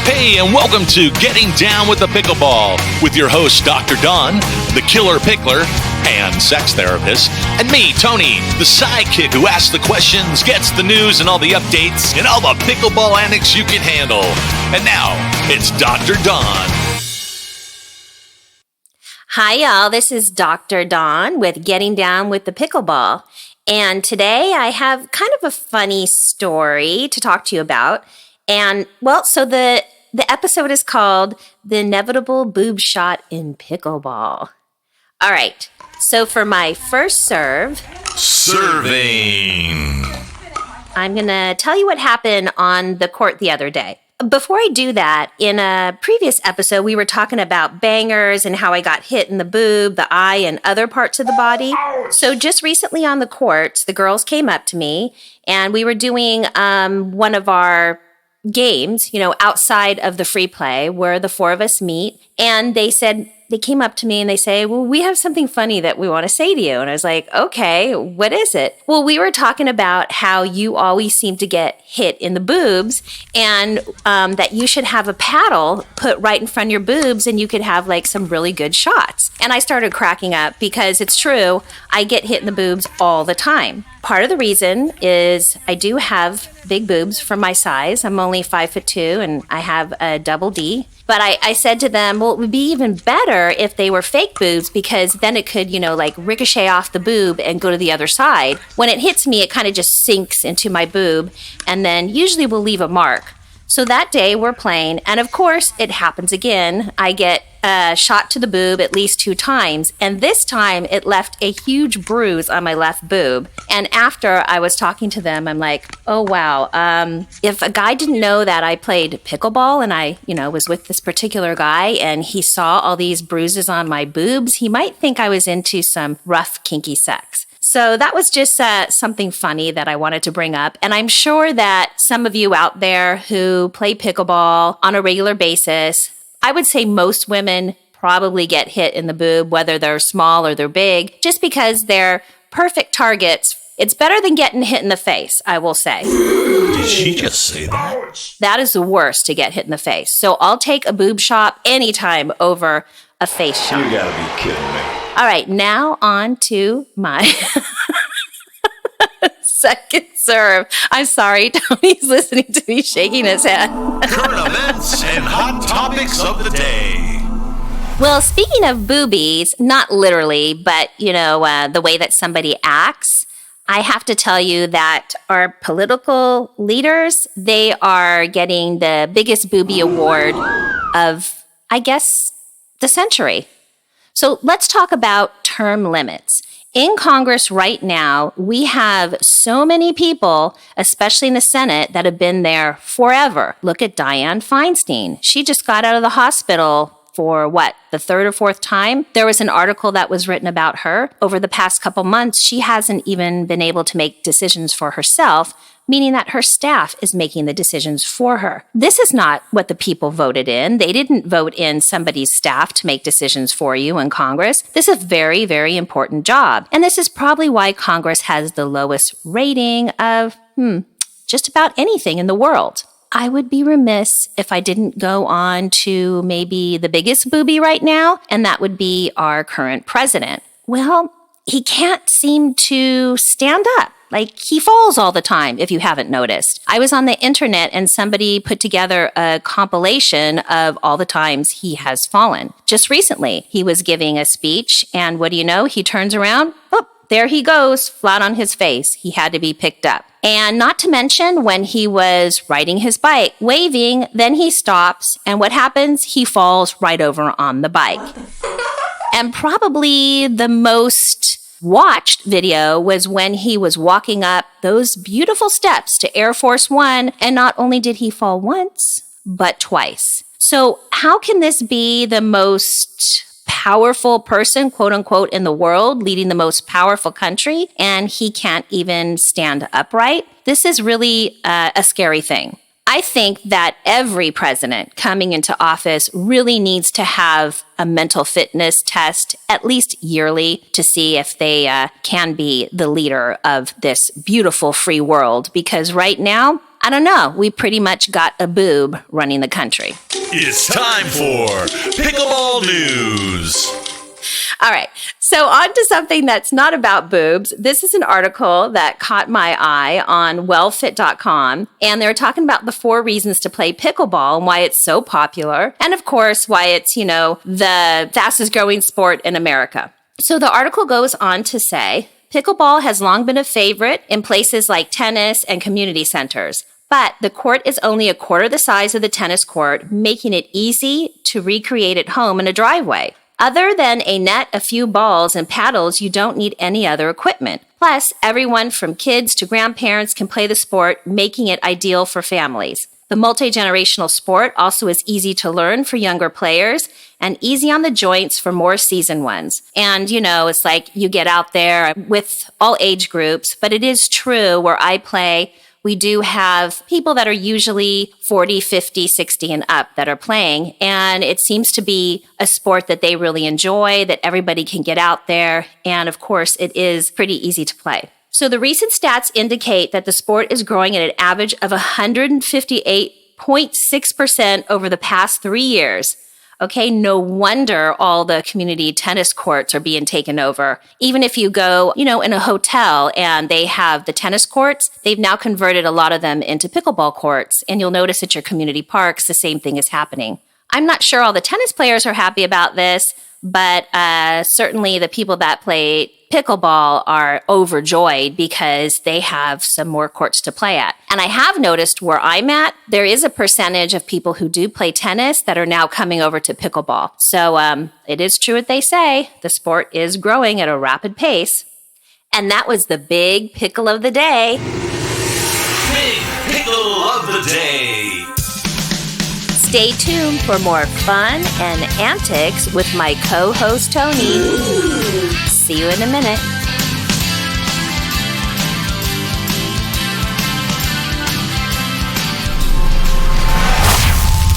Hey, and welcome to Getting Down with the Pickleball with your host, Dr. Don, the killer pickler and sex therapist, and me, Tony, the sidekick who asks the questions, gets the news and all the updates, and all the pickleball antics you can handle. And now, it's Dr. Don. Hi, y'all. This is Dr. Don with Getting Down with the Pickleball. And today I have kind of a funny story to talk to you about. And, well, so the episode is called The Inevitable Boob Shot in Pickleball. All right. So for my first serve... Serving. I'm going to tell you what happened on the court the other day. Before I do that, in a previous episode, we were talking about bangers and how I got hit in the boob, the eye, and other parts of the body. So just recently on the courts, the girls came up to me, and we were doing one of our games, outside of the free play where the four of us meet. And they came up to me and they say, well, we have something funny that we want to say to you. And I was like, okay, what is it? Well, we were talking about how you always seem to get hit in the boobs and that you should have a paddle put right in front of your boobs and you could have like some really good shots. And I started cracking up because it's true. I get hit in the boobs all the time. Part of the reason is I do have big boobs for my size. I'm only 5'2" and I have a double D. But I said to them, well, it would be even better if they were fake boobs because then it could, ricochet off the boob and go to the other side. When it hits me, it kind of just sinks into my boob and then usually will leave a mark. So that day we're playing, and of course it happens again. I get a shot to the boob at least 2 times, and this time it left a huge bruise on my left boob. And after I was talking to them, I'm like, oh wow, if a guy didn't know that I played pickleball and I, was with this particular guy and he saw all these bruises on my boobs, he might think I was into some rough, kinky sex. So that was just something funny that I wanted to bring up. And I'm sure that some of you out there who play pickleball on a regular basis, I would say most women probably get hit in the boob, whether they're small or they're big, just because they're perfect targets. It's better than getting hit in the face, I will say. Did she just say that? That is the worst, to get hit in the face. So I'll take a boob shot anytime over a face shot. You gotta be kidding me. All right, now on to my second serve. I'm sorry, Tony's listening to me shaking his head. Current events and hot topics of the day. Well, speaking of boobies, not literally, but, the way that somebody acts, I have to tell you that our political leaders, they are getting the biggest boobie award of, I guess, the century. So let's talk about term limits. In Congress right now, we have so many people, especially in the Senate, that have been there forever. Look at Dianne Feinstein. She just got out of the hospital for the 3rd or 4th time. There was an article that was written about her. Over the past couple months, she hasn't even been able to make decisions for herself, meaning that her staff is making the decisions for her. This is not what the people voted in. They didn't vote in somebody's staff to make decisions for you in Congress. This is a very, very important job. And this is probably why Congress has the lowest rating of, just about anything in the world. I would be remiss if I didn't go on to maybe the biggest boobie right now, and that would be our current president. Well, he can't seem to stand up. Like, he falls all the time, if you haven't noticed. I was on the internet and somebody put together a compilation of all the times he has fallen. Just recently, he was giving a speech, and what do you know? He turns around, there he goes, flat on his face. He had to be picked up. And not to mention when he was riding his bike, waving, then he stops, and what happens? He falls right over on the bike. And probably the most watched video was when he was walking up those beautiful steps to Air Force One, and not only did he fall once, but twice. So how can this be the most powerful person, quote unquote, in the world, leading the most powerful country, and he can't even stand upright? This is really a scary thing. I think that every president coming into office really needs to have a mental fitness test at least yearly to see if they can be the leader of this beautiful free world. Because right now, I don't know. We pretty much got a boob running the country. It's time for Pickleball News. All right. So on to something that's not about boobs. This is an article that caught my eye on wellfit.com. And they're talking about the 4 reasons to play pickleball and why it's so popular. And of course, why it's, the fastest growing sport in America. So the article goes on to say, pickleball has long been a favorite in places like tennis and community centers. But the court is only a quarter the size of the tennis court, making it easy to recreate at home in a driveway. Other than a net, a few balls, and paddles, you don't need any other equipment. Plus, everyone from kids to grandparents can play the sport, making it ideal for families. The multi-generational sport also is easy to learn for younger players and easy on the joints for more seasoned ones. And, it's like you get out there with all age groups, but it is true where I play, we do have people that are usually 40, 50, 60 and up that are playing. And it seems to be a sport that they really enjoy, that everybody can get out there. And of course, it is pretty easy to play. So the recent stats indicate that the sport is growing at an average of 158.6% over the past 3 years. Okay, no wonder all the community tennis courts are being taken over. Even if you go, in a hotel and they have the tennis courts, they've now converted a lot of them into pickleball courts. And you'll notice at your community parks, the same thing is happening. I'm not sure all the tennis players are happy about this, but certainly the people that play pickleball are overjoyed because they have some more courts to play at. And I have noticed where I'm at, there is a percentage of people who do play tennis that are now coming over to pickleball. So it is true what they say. The sport is growing at a rapid pace. And that was the big pickle of the day. Big Pickle of the Day. Stay tuned for more fun and antics with my co-host, Tony. See you in a minute.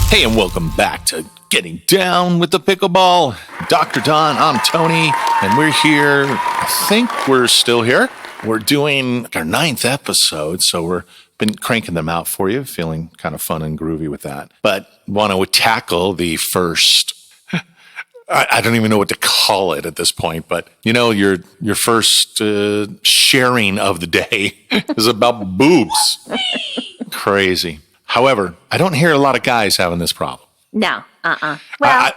Hey, and welcome back to Getting Down with the Pickleball. Dr. Don, I'm Tony, and we're here. I think we're still here. We're doing our 9th episode, so we're been cranking them out for you, feeling kind of fun and groovy with that. But want to tackle the first, I don't even know what to call it at this point, but your first sharing of the day is about boobs. Crazy. However, I don't hear a lot of guys having this problem. No, Well,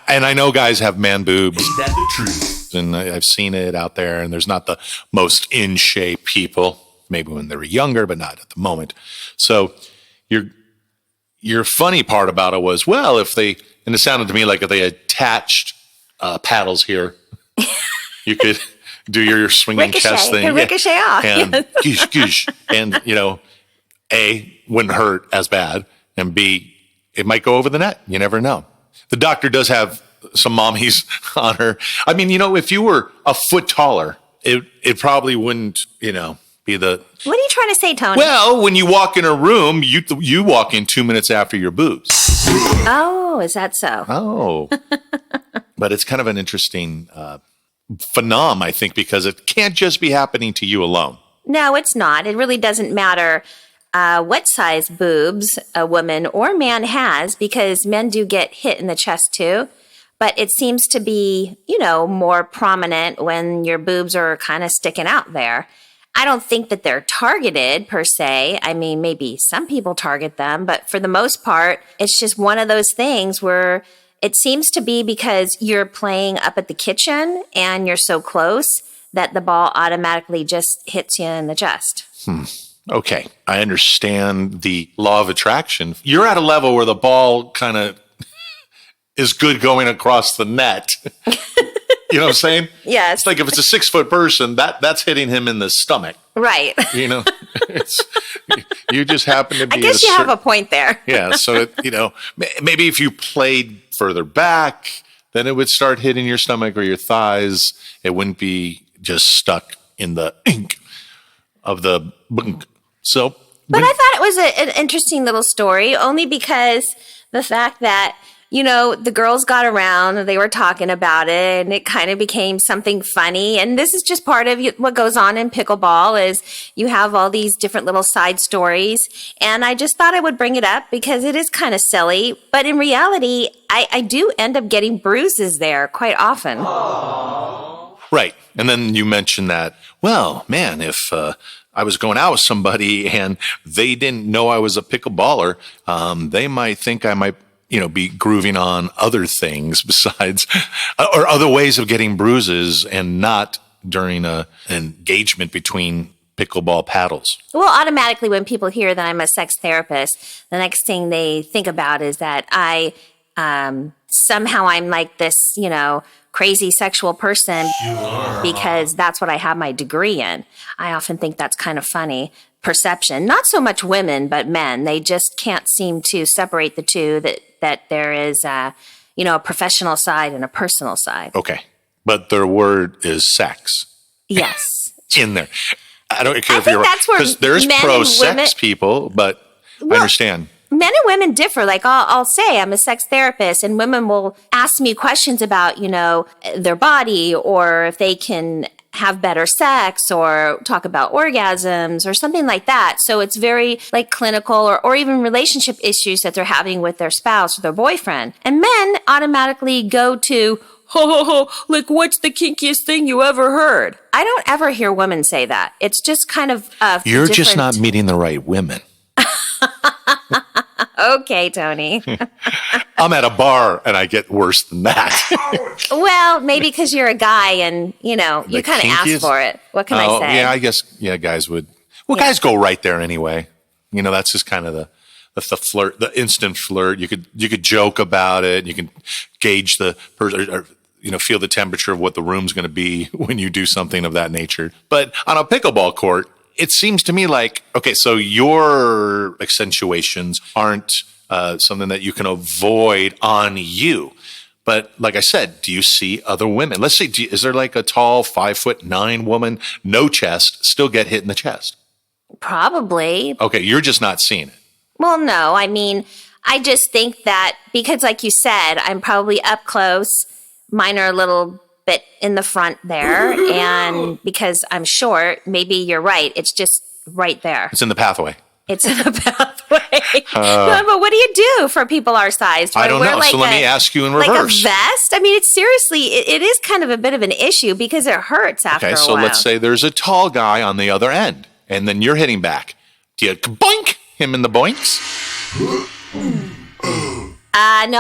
and I know guys have man boobs. Is that the truth? And I've seen it out there, and there's not the most in shape people. Maybe when they were younger, but not at the moment. So your funny part about it was, well, and it sounded to me like if they attached paddles here, you could do your swinging chest thing. Ricochet off. And goosh, goosh. And, A, wouldn't hurt as bad. And B, it might go over the net. You never know. The doctor does have some mommies on her. I mean, if you were a foot taller, it probably wouldn't, be the... What are you trying to say, Tony? Well, when you walk in a room, you walk in 2 minutes after your boobs. Oh, is that so? Oh. But it's kind of an interesting phenomenon, I think, because it can't just be happening to you alone. No, it's not. It really doesn't matter what size boobs a woman or man has, because men do get hit in the chest too. But it seems to be, more prominent when your boobs are kind of sticking out there. I don't think that they're targeted per se. I mean, maybe some people target them, but for the most part, it's just one of those things where it seems to be because you're playing up at the kitchen and you're so close that the ball automatically just hits you in the chest. Okay, I understand the law of attraction. You're at a level where the ball kind of is good going across the net. You know what I'm saying? Yes. It's like if it's a 6-foot person, that's hitting him in the stomach. Right. You just happen to be. I guess you have a point there. Yeah. So, maybe if you played further back, then it would start hitting your stomach or your thighs. It wouldn't be just stuck in the ink of the bunk. But I thought it was an interesting little story, only because the fact that the girls got around and they were talking about it and it kind of became something funny. And this is just part of what goes on in pickleball is you have all these different little side stories. And I just thought I would bring it up because it is kind of silly. But in reality, I do end up getting bruises there quite often. Right. And then you mentioned that, well, man, if I was going out with somebody and they didn't know I was a pickleballer, they might think I might, be grooving on other things besides, or other ways of getting bruises and not during an engagement between pickleball paddles. Well, automatically when people hear that I'm a sex therapist, the next thing they think about is that somehow I'm like this, crazy sexual person because that's what I have my degree in. I often think that's kind of funny perception. Not so much women, but men. They just can't seem to separate the two, that there is a professional side and a personal side. Okay. But their word is sex. Yes. In there. I don't care if you're right. Because there's pro-sex people, but I understand. Men and women differ. Like I'll say I'm a sex therapist and women will ask me questions about, their body or if they can have better sex or talk about orgasms or something like that. So it's very like clinical or even relationship issues that they're having with their spouse or their boyfriend. And men automatically go to, like what's the kinkiest thing you ever heard? I don't ever hear women say that. It's just kind of You're just not meeting the right women. Okay, Tony. I'm at a bar and I get worse than that. Well, maybe because you're a guy and, you kind of ask for it. What can I say? Yeah, I guess, guys would. Well, guys go right there anyway. That's just kind of the flirt, the instant flirt. You could joke about it. You can gauge the person or feel the temperature of what the room's going to be when you do something of that nature. But on a pickleball court, it seems to me like, okay, so your accentuations aren't something that you can avoid on you. But like I said, do you see other women? Let's say, is there like a tall 5'9" woman, no chest, still get hit in the chest? Probably. Okay, you're just not seeing it. Well, no, I mean, I just think that because like you said, I'm probably up close, mine are a little bit in the front there. And because I'm short, maybe you're right. It's just right there. It's in the pathway. It's in the pathway. But what do you do for people our size? I don't know. So let me ask you in reverse. Like a vest? I mean, it's seriously, it is kind of a bit of an issue because it hurts after a while. Okay, so let's say there's a tall guy on the other end and then you're hitting back. Do you boink him in the boinks? No,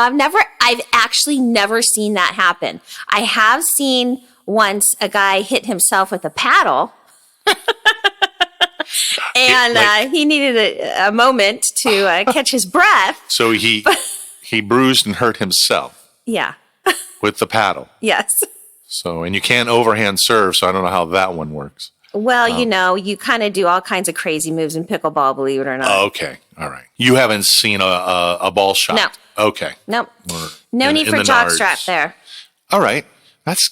I've actually never seen that happen. I have seen once a guy hit himself with a paddle and he needed a moment to catch his breath. So he bruised and hurt himself. Yeah. With the paddle. Yes. So, and you can't overhand serve, so I don't know how that one works. Well, you kind of do all kinds of crazy moves in pickleball, believe it or not. Okay. All right. You haven't seen a ball shot? No. Okay. Nope. No need for jockstrap there. All right. That's,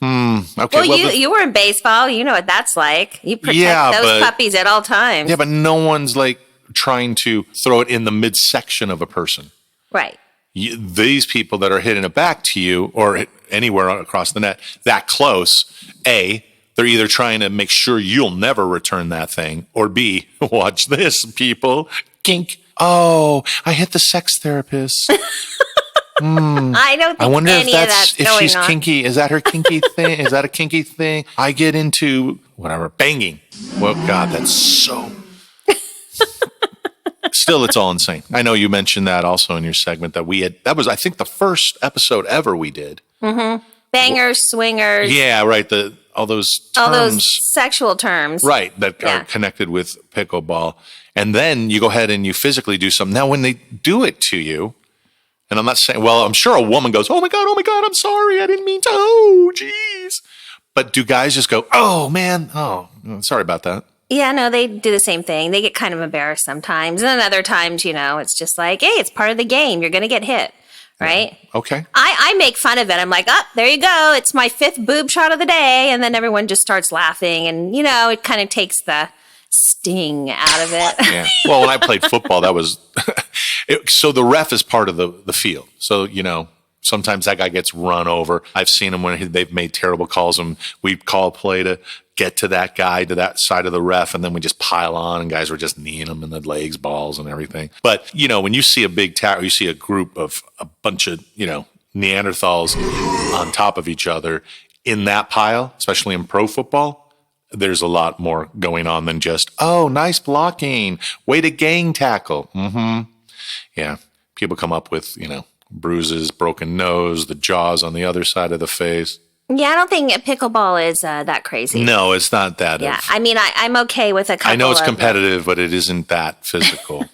Okay. Well, you were in baseball. You know what that's like. You protect those puppies at all times. Yeah, but no one's like trying to throw it in the midsection of a person. Right. These people that are hitting it back to you or anywhere across the net that close, A, they're either trying to make sure you'll never return that thing, or B, watch this, people, kink. Oh, I hit the sex therapist. I don't think I wonder any if she's on. kinky. Is that her kinky thing? Is that a kinky thing? I get into whatever banging. Well, God, that's so. Still, it's all insane. I know you mentioned that also in your segment that we had. That was, I think, the first episode ever we did. Mm-hmm. Bangers, swingers. Yeah, right. All those terms. All those sexual terms. Right, that are connected with pickleball. And then you go ahead and you physically do something. Now, when they do it to you, and I'm not saying, well, I'm sure a woman goes, oh my God, I'm sorry. I didn't mean to. Oh, geez. But do guys just go, oh, man, sorry about that? Yeah, no, they do the same thing. They get kind of embarrassed sometimes. And then other times, it's just like, hey, it's part of the game. You're going to get hit, right? Yeah. Okay. I make fun of it. I'm like, there you go. It's my 5th boob shot of the day. And then everyone just starts laughing. And, it kind of takes the sting out of it. Yeah. Well, when I played football, that was So the ref is part of the field. So, sometimes that guy gets run over. I've seen him when they've made terrible calls, and we call a play to get to that guy, to that side of the ref, and then we just pile on, and guys were just kneeing him in the legs, balls, and everything. But, when you see a big tackle, you see a group of a bunch of, Neanderthals on top of each other in that pile, especially in pro football, there's a lot more going on than just, oh, nice blocking, way to gang tackle. Mm-hmm. Yeah, people come up with, bruises, broken nose, the jaws on the other side of the face. Yeah, I don't think pickleball is that crazy. No, it's not that. Yeah, I'm okay with a couple. I know it's competitive, but it isn't that physical.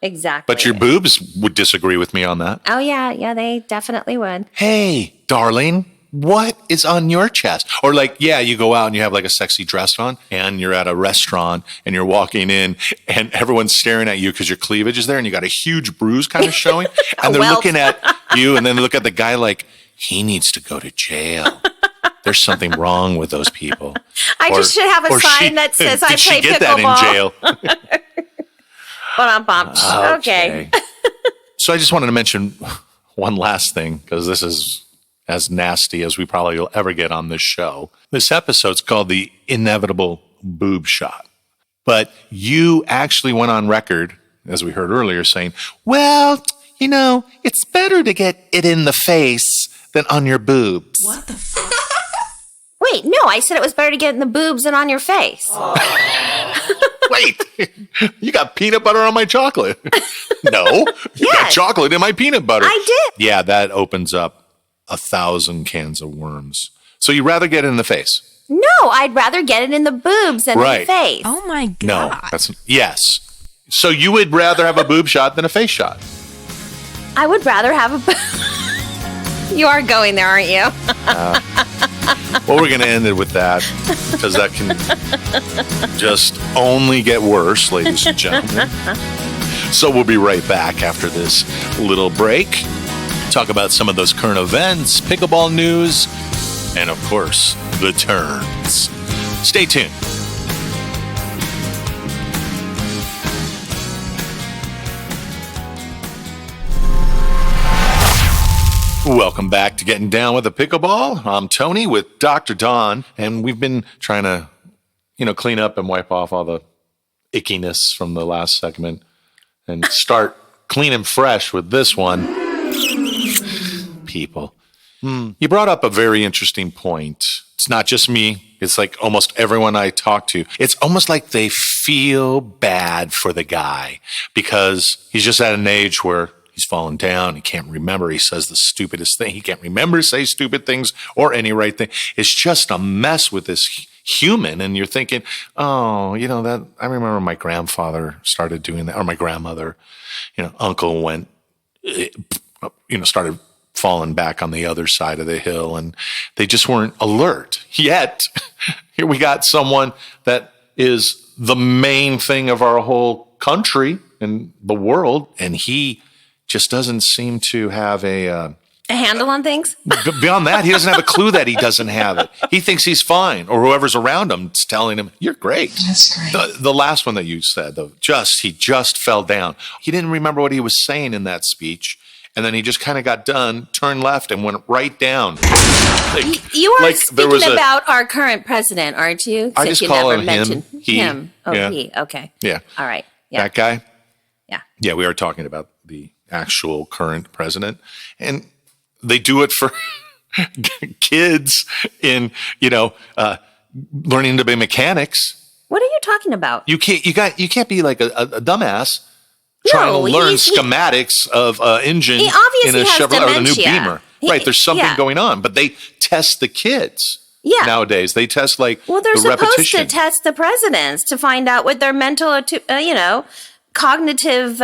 Exactly. But your boobs would disagree with me on that. Oh, yeah, they definitely would. Hey, darling, what is on your chest? Or you go out and you have a sexy dress on, and you're at a restaurant and you're walking in and everyone's staring at you because your cleavage is there and you got a huge bruise kind of showing. And they're looking at you, and then they look at the guy like, he needs to go to jail. There's something wrong with those people. I just should have a sign that says I play pickleball. Did she get that in jail? Okay. So I just wanted to mention one last thing, because this is as nasty as we probably will ever get on this show. This episode's called The Inevitable Boob Shot. But you actually went on record, as we heard earlier, saying, well, it's better to get it in the face than on your boobs. What the fuck? Wait, no, I said it was better to get it in the boobs than on your face. Wait, you got peanut butter on my chocolate. No, you got chocolate in my peanut butter. I did. Yeah, that opens up 1,000 cans of worms. So you'd rather get it in the face? No, I'd rather get it in the boobs than the face. Oh my God. No, yes. So you would rather have a boob shot than a face shot? I would rather have a You are going there, aren't you? Well, we're going to end it with that, because that can just only get worse, ladies and gentlemen. So we'll be right back after this little break. Talk about some of those current events, pickleball news, and of course, the turns. Stay tuned. Welcome back to Getting Down with the Pickleball. I'm Tony with Dr. Don, and we've been trying to, clean up and wipe off all the ickiness from the last segment and start clean and fresh with this one. People. You brought up a very interesting point. It's not just me. It's like almost everyone I talk to. It's almost like they feel bad for the guy because he's just at an age where he's fallen down. He can't remember. He says the stupidest thing. He can't remember to say stupid things or any right thing. It's just a mess with this human. And you're thinking, oh, that I remember my grandfather started doing that, or my grandmother, uncle went, started falling back on the other side of the hill, and they just weren't alert. Yet, here we got someone that is the main thing of our whole country and the world, and he just doesn't seem to have a handle on things. Beyond that, he doesn't have a clue that he doesn't have it. He thinks he's fine, or whoever's around him is telling him, "You're great." That's great. The last one that you said, though, he just fell down. He didn't remember what he was saying in that speech, and then he just kind of got done, turned left, and went right down. You are speaking about our current president, aren't you? I just call him him. Him. Oh, yeah. He. Okay. Yeah. All right. Yeah. That guy. Yeah. Yeah, we are talking about the actual current president, and they do it for kids in learning to be mechanics. What are you talking about? You can't be like a dumbass trying to learn schematics of an engine in a Chevrolet or the new Beamer. Right, there's something going on, but they test the kids. Yeah. Nowadays, they test they're the supposed repetition. to test the presidents to find out what their mental, cognitive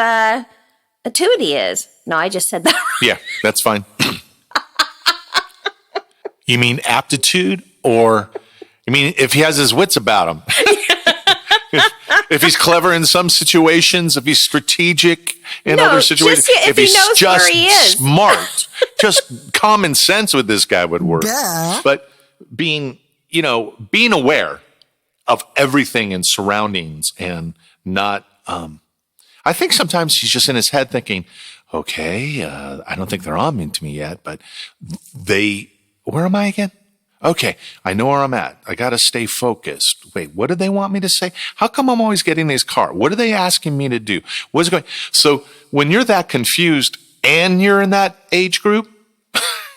acuity is. No, I just said that wrong. Yeah, that's fine. You mean aptitude, or you mean if he has his wits about him? If he's clever in some situations, if he's strategic in other situations, if he's just smart, just common sense with this guy would work. Duh. But being aware of everything and surroundings and not I think sometimes he's just in his head thinking, okay, I don't think they're on to me yet, but where am I again? Okay, I know where I'm at. I got to stay focused. Wait, what do they want me to say? How come I'm always getting these cards? What are they asking me to do? What's going? So when you're that confused and you're in that age group,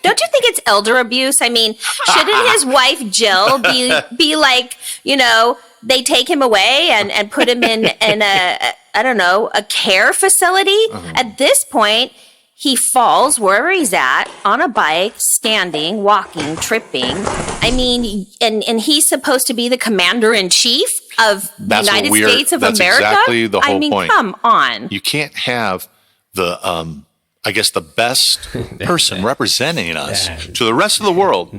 don't you think it's elder abuse? I mean, shouldn't his wife Jill be like, they take him away and put him in a care facility? At this point, he falls wherever he's at on a bike, standing, walking, tripping. I mean, and he's supposed to be the commander in chief of the United States of America. That's exactly the whole point. Come on. You can't have the the best person representing us to the rest of the world,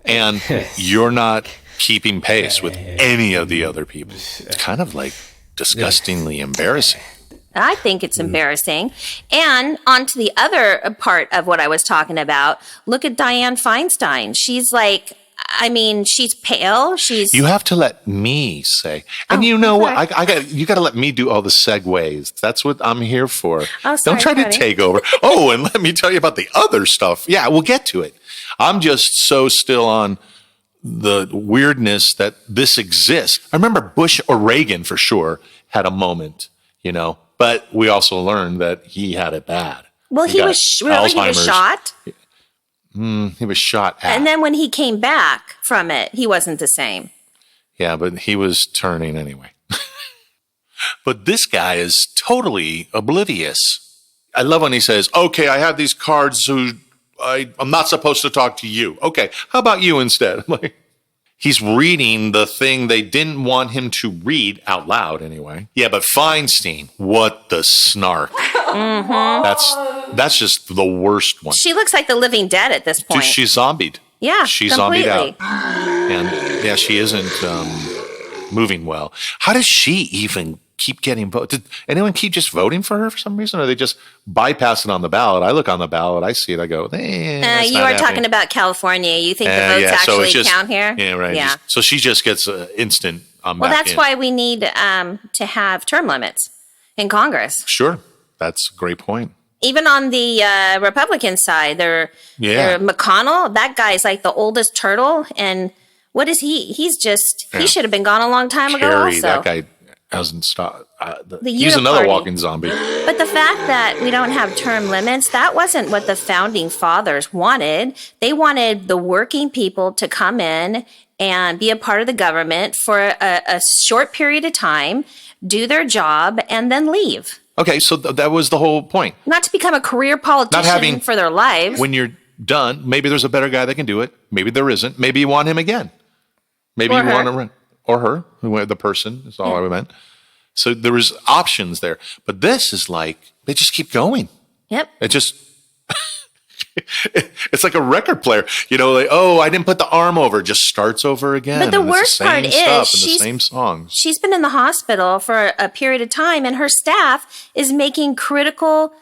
and you're not keeping pace with any of the other people. It's kind of like disgustingly embarrassing. I think it's embarrassing. And on to the other part of what I was talking about, look at Dianne Feinstein. She's like, she's pale. You have to let me say. And you know what? You got to let me do all the segues. That's what I'm here for. Oh, sorry, don't try to take over. Oh, and let me tell you about the other stuff. Yeah, we'll get to it. I'm just so still on the weirdness that this exists. I remember Bush or Reagan for sure had a moment, but we also learned that he had it bad. Well, he was shot. He was shot at. And then when he came back from it, he wasn't the same. Yeah, but he was turning anyway. But this guy is totally oblivious. I love when he says, okay, I have these cards who I'm not supposed to talk to you. Okay, how about you instead? Like, he's reading the thing they didn't want him to read out loud anyway. Yeah, but Feinstein, what the snark. Mm-hmm. That's just the worst one. She looks like the living dead at this point. Dude, she's zombied. Yeah, she's completely. zombied out. And yeah, she isn't moving well. How does she even keep getting voted? Did anyone keep just voting for her for some reason? Or they just bypass it on the ballot? I look on the ballot, I see it, I go, you are talking about California. You think the votes actually count here? Yeah, right. Yeah. So she just gets instant. Well, that's why we need to have term limits in Congress. Sure. That's a great point. Even on the Republican side, they're McConnell, that guy's like the oldest turtle. And what is he? He should have been gone a long time ago also. That guy hasn't stopped. He's another walking zombie. But the fact that we don't have term limits, that wasn't what the founding fathers wanted. They wanted the working people to come in and be a part of the government for a short period of time, do their job, and then leave. Okay, so that was the whole point. Not to become a career politician for their lives. When you're done, maybe there's a better guy that can do it. Maybe there isn't. Maybe you want him again. Maybe you want to run. Or her, the person, is all I meant. So there was options there. But this is like, they just keep going. Yep. It just, it's like a record player. I didn't put the arm over. It just starts over again. But the worst part is the same songs. She's been in the hospital for a period of time, and her staff is making critical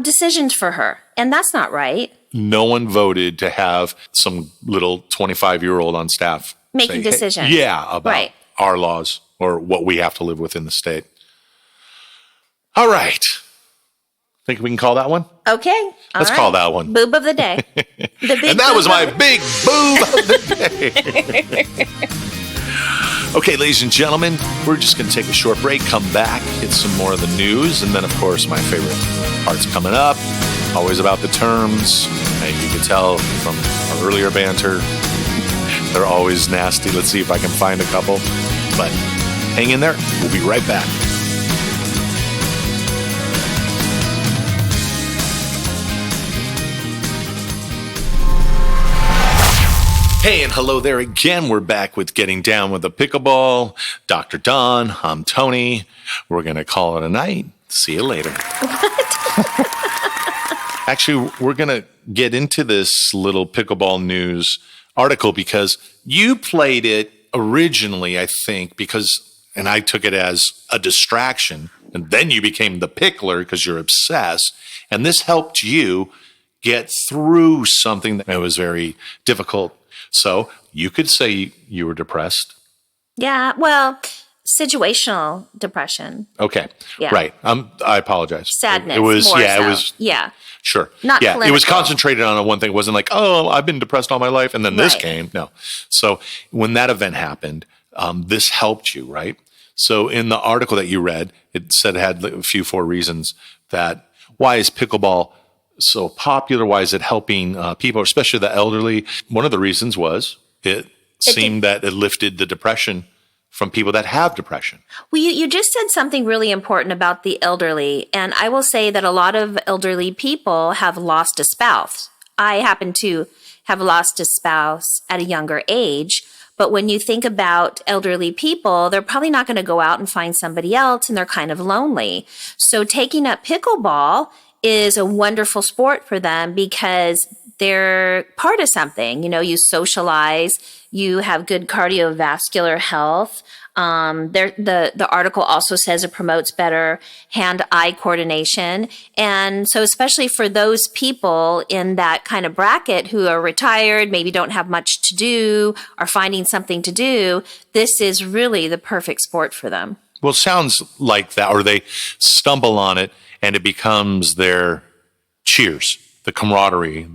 decisions for her. And that's not right. No one voted to have some little 25-year-old on staff making decisions. Hey, about our laws or what we have to live with in the state. All right. Think we can call that one? Okay. Let's call that one. Boob of the day. And that was my big boob of the day. Okay, ladies and gentlemen, we're just going to take a short break, come back, hit some more of the news, and then, of course, my favorite part's coming up. Always about the terms. You can tell from our earlier banter, they're always nasty. Let's see if I can find a couple. But hang in there. We'll be right back. Hey, and hello there again. We're back with Getting Down with the Pickleball. Dr. Don, I'm Tony. We're going to call it a night. See you later. Actually, we're going to get into this little pickleball news article because you played it originally, I think, and I took it as a distraction, and then you became the pickler because you're obsessed, and this helped you get through something that was very difficult. So you could say you were depressed. Yeah, well, Situational depression. Okay. Yeah. Right. I apologize. Sadness. It was, more yeah, so. it was. Yeah. Sure. Not yeah. clinical. It was concentrated on one thing. It wasn't like, oh, I've been depressed all my life. And then this Right. came. No. So when that event happened, this helped you, right? So in the article that you read, it said it had a few 4 reasons that why is pickleball so popular? Why is it helping people, especially the elderly? One of the reasons was it seemed that it lifted the depression from people that have depression. Well, you just said something really important about the elderly. And I will say that a lot of elderly people have lost a spouse. I happen to have lost a spouse at a younger age. But when you think about elderly people, they're probably not going to go out and find somebody else, and they're kind of lonely. So taking up pickleball is a wonderful sport for them because they're part of something. You know, you socialize, you have good cardiovascular health. The article also says it promotes better hand-eye coordination. And so especially for those people in that kind of bracket who are retired, maybe don't have much to do, are finding something to do, this is really the perfect sport for them. Well, it sounds like that, or they stumble on it and it becomes their cheers, the camaraderie.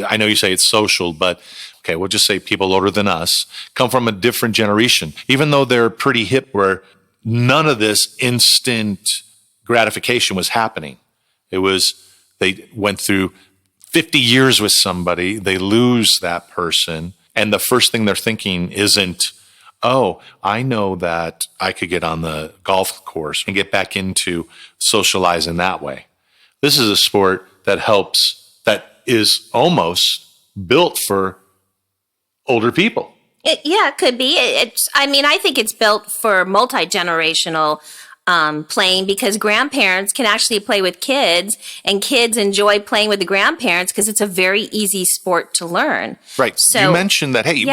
I know you say it's social, but okay, we'll just say people older than us come from a different generation, even though they're pretty hip where none of this instant gratification was happening. It was, they went through 50 years with somebody, they lose that person, and the first thing they're thinking isn't, oh, I know that I could get on the golf course and get back into socializing that way. This is a sport that helps, that is almost built for older people. It could be. I think it's built for multi-generational playing because grandparents can actually play with kids and kids enjoy playing with the grandparents because it's a very easy sport to learn. Right. So, you mentioned that, hey,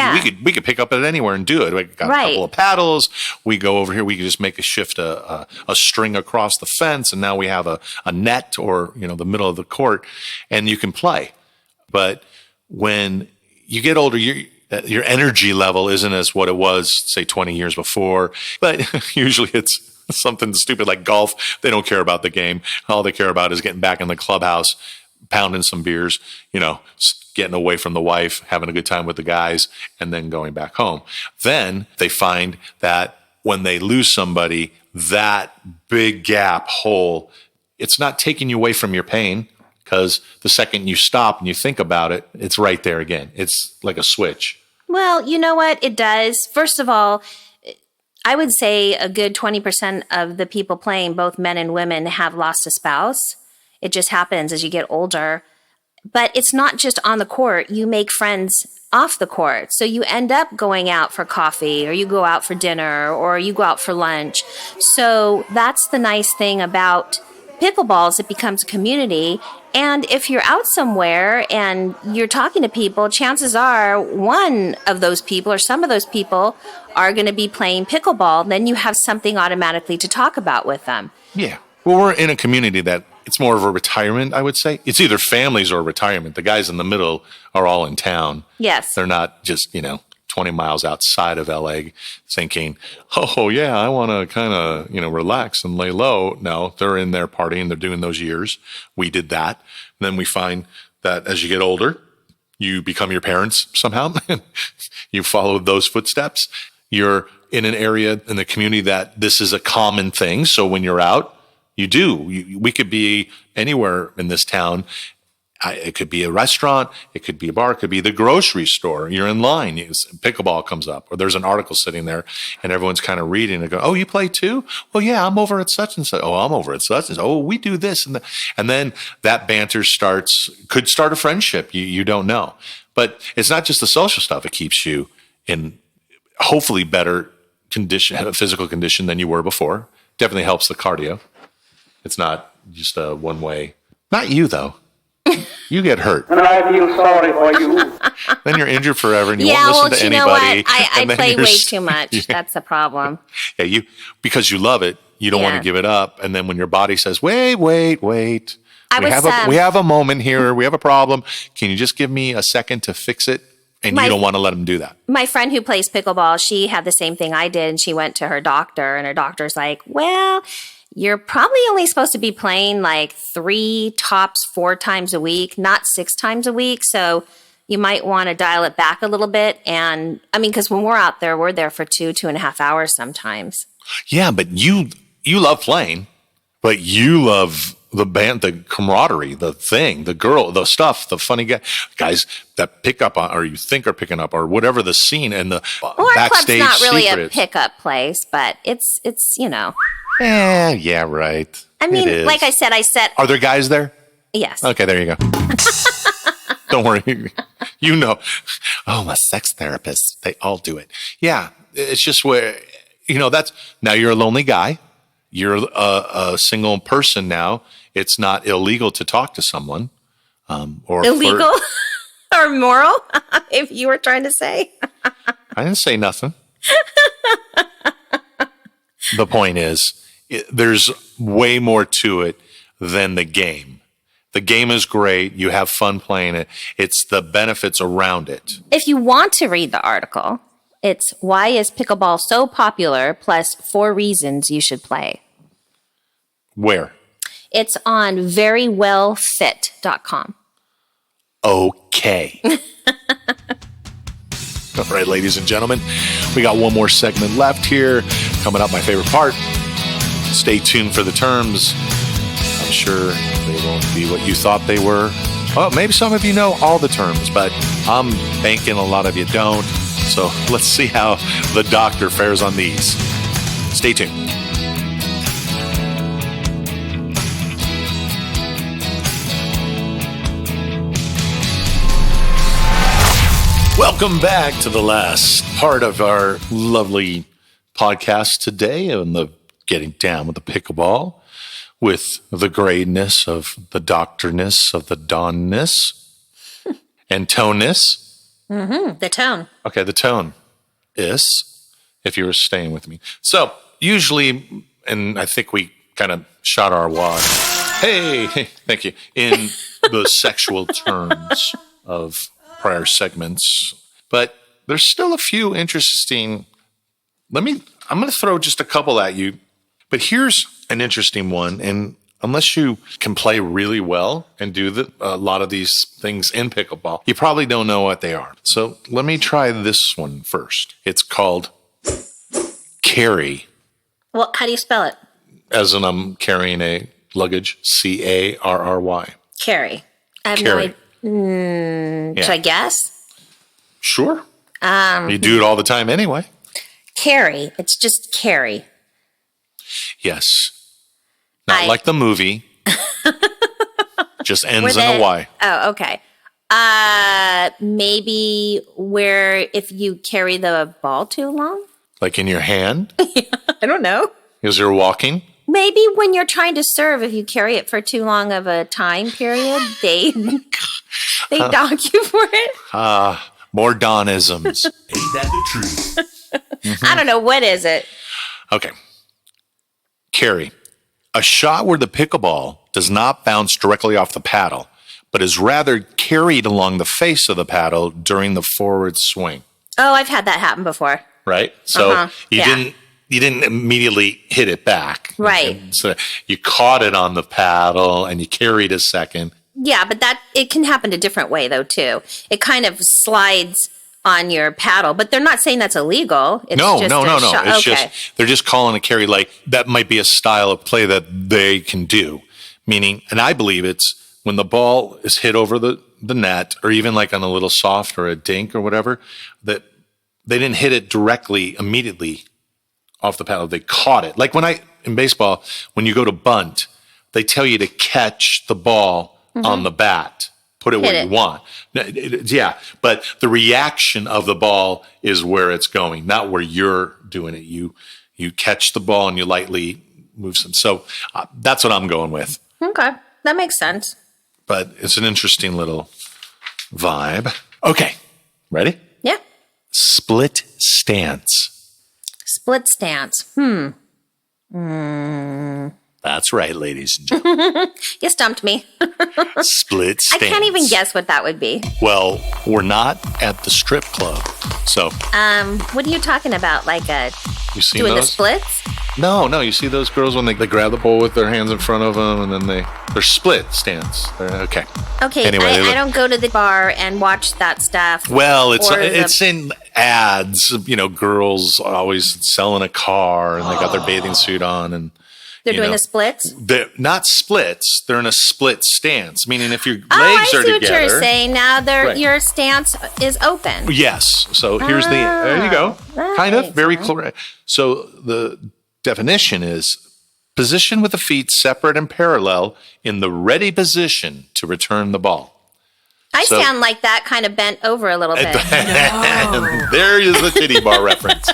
we could pick up it anywhere and do it. We got a couple of paddles. We go over here. We can just make a shift, a string across the fence. And now we have a net or, the middle of the court and you can play. But when you get older, your energy level isn't as what it was, say, 20 years before. But usually it's something stupid like golf. They don't care about the game. All they care about is getting back in the clubhouse, pounding some beers, getting away from the wife, having a good time with the guys, and then going back home. Then they find that when they lose somebody, that big gap hole, it's not taking you away from your pain because the second you stop and you think about it, it's right there again. It's like a switch. Well, you know what? It does. First of all, I would say a good 20% of the people playing, both men and women, have lost a spouse. It just happens as you get older. But it's not just on the court. You make friends off the court. So you end up going out for coffee or you go out for dinner or you go out for lunch. So that's the nice thing about pickleball is it becomes a community. And if you're out somewhere and you're talking to people, chances are one of those people or some of those people are going to be playing pickleball. Then you have something automatically to talk about with them. Yeah. Well, we're in a community that it's more of a retirement, I would say. It's either families or retirement. The guys in the middle are all in town. Yes. They're not just, 20 miles outside of LA thinking, oh, yeah, I want to kind of, relax and lay low. No, they're in there partying. They're doing those years. We did that. And then we find that as you get older, you become your parents somehow. You follow those footsteps. You're in an area in the community that this is a common thing. So when you're out, you do. We could be anywhere in this town. It could be a restaurant, it could be a bar, it could be the grocery store. You're in line, pickleball comes up, or there's an article sitting there, and everyone's kind of reading and go, "Oh, you play too? Well, yeah, I'm over at such and such. Oh, I'm over at such and such. Oh, we do this and that." And then that banter could start a friendship. You don't know, but it's not just the social stuff. It keeps you in hopefully better condition, physical condition than you were before. Definitely helps the cardio. It's not just a one way. Not you though. You get hurt. And I feel sorry for you. Then you're injured forever and you won't listen to anybody. Know what? I play way too much. Yeah. That's the problem. Yeah, because you love it, you don't want to give it up. And then when your body says, wait. We have a moment here. We have a problem. Can you just give me a second to fix it? And you don't want to let them do that. My friend who plays pickleball, she had the same thing I did, and she went to her doctor, and her doctor's like, well, you're probably only supposed to be playing like 3, tops 4 times a week, not 6 times a week. So you might want to dial it back a little bit. And I mean, because when we're out there, we're there for 2.5 hours sometimes. Yeah, but you love playing, but you love the band, the camaraderie, the thing, the girl, the stuff, the funny guys that pick up on, or you think are picking up, or whatever the scene and the backstage Our club's not really secrets. a pickup place, but it's Yeah, right. I mean, like I said, Are there guys there? Yes. Okay, there you go. Don't worry. You know. Oh, I'm a sex therapist. They all do it. Yeah, it's just where, now you're a lonely guy. You're a single person now. It's not illegal to talk to someone. Or illegal or moral, if you were trying to say. I didn't say nothing. The point is, there's way more to it than the game. The game is great. You have fun playing it. It's the benefits around it. If you want to read the article, it's Why is Pickleball So Popular? Plus 4 reasons you should play. Where? It's on verywellfit.com. Okay. All right, ladies and gentlemen, we got one more segment left here. Coming up, my favorite part. Stay tuned for the terms. I'm sure they won't be what you thought they were. Well, maybe some of you know all the terms, but I'm banking a lot of you don't. So let's see how the doctor fares on these. Stay tuned. Welcome back to the last part of our lovely podcast today on the Getting Down with the Pickleball, with the greatness of the doctorness of the donness and toneness. Mm-hmm. The tone. Okay, the tone is, if you were staying with me. So usually, and I think we kind of shot our wad. Hey, thank you. In the sexual terms of prior segments, but there's still a few interesting. I'm going to throw just a couple at you, but here's an interesting one. And unless you can play really well and do a lot of these things in pickleball, you probably don't know what they are. So let me try this one first. It's called carry. Well, how do you spell it? As in I'm carrying a luggage, Carry. Carry. I have Carry. no idea. Should I guess? Sure. You do it all the time anyway. Carry. It's just carry. Yes. Not like the movie. Just ends in a Y. Oh, okay. Maybe where if you carry the ball too long? Like in your hand? I don't know. As you're walking? Maybe when you're trying to serve, if you carry it for too long of a time period, they dock you for it. More Donisms. Ain't that the truth? Mm-hmm. I don't know. What is it? Okay. Carry. A shot where the pickleball does not bounce directly off the paddle, but is rather carried along the face of the paddle during the forward swing. Oh, I've had that happen before. Right? So you didn't immediately hit it back. Right. So you caught it on the paddle and you carried a second. Yeah, but it can happen a different way though too. It kind of slides on your paddle, but they're not saying that's illegal. It's No. just It's just they're just calling a carry. Like that might be a style of play that they can do. Meaning, and I believe it's when the ball is hit over the net, or even like on a little soft or a dink or whatever, that they didn't hit it directly immediately off the paddle. They caught it. Like in baseball, when you go to bunt, they tell you to catch the ball on the bat, put it where you want. Yeah, but the reaction of the ball is where it's going, not where you're doing it. You catch the ball and you lightly move some. So that's what I'm going with. Okay, that makes sense. But it's an interesting little vibe. Okay, ready? Yeah. Split stance. Split stance. That's right, ladies and gentlemen. You stumped me. Split I stance. can't even guess what that would be. Well, we're not at the strip club. So, What are you talking about? Like you seen doing those? the splits? No, you see those girls when they grab the pole with their hands in front of them, and then they're split stance. Okay. Okay, Anyway, I don't go to the bar and watch that stuff. Well, it's or in ads. Girls always selling a car, and they got their bathing suit on, and they're doing the splits? They're not splits. They're in a split stance, meaning if your legs are I see together. what you're saying. Now Right. your stance is open. Yes. So here's there you go. That Kind of makes very sense. clear. So the definition is position with the feet separate and parallel in the ready position to return the ball. I So- stand like that, kind of bent over a little bit. And there is the titty bar reference.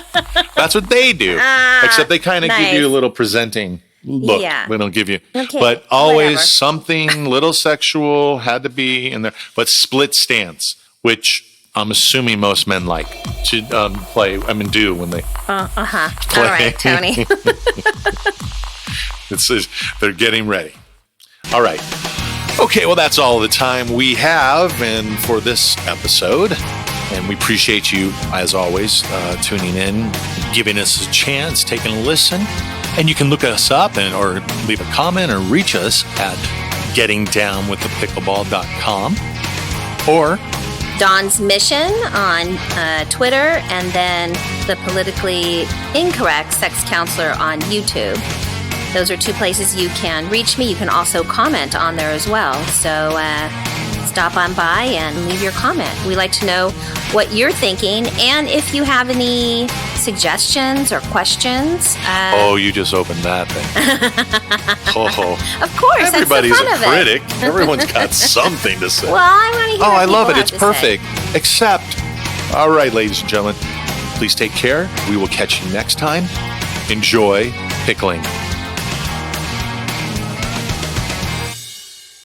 That's what they do. Except they kind of give you a nice. little presenting look. Yeah. They don't give you. Okay, But always whatever. something little sexual had to be in there. But split stance, which I'm assuming most men like to do when they All right, Tony. they're getting ready. All right. Okay, well, that's all the time we have and for this episode. And we appreciate you, as always, tuning in, giving us a chance, taking a listen. And you can look us up or leave a comment or reach us at gettingdownwiththepickleball.com or Dawn's Mission on Twitter, and then the Politically Incorrect Sex Counselor on YouTube. Those are two places you can reach me. You can also comment on there as well. So stop on by and leave your comment. We like to know what you're thinking, and if you have any suggestions or questions. you just opened that thing. Of course, Everybody's that's the a fun of critic. it. Everyone's got something to say. Well, I want to hear. Oh, what I love it. people It's have to say. perfect. Except, all right, ladies and gentlemen, please take care. We will catch you next time. Enjoy pickling.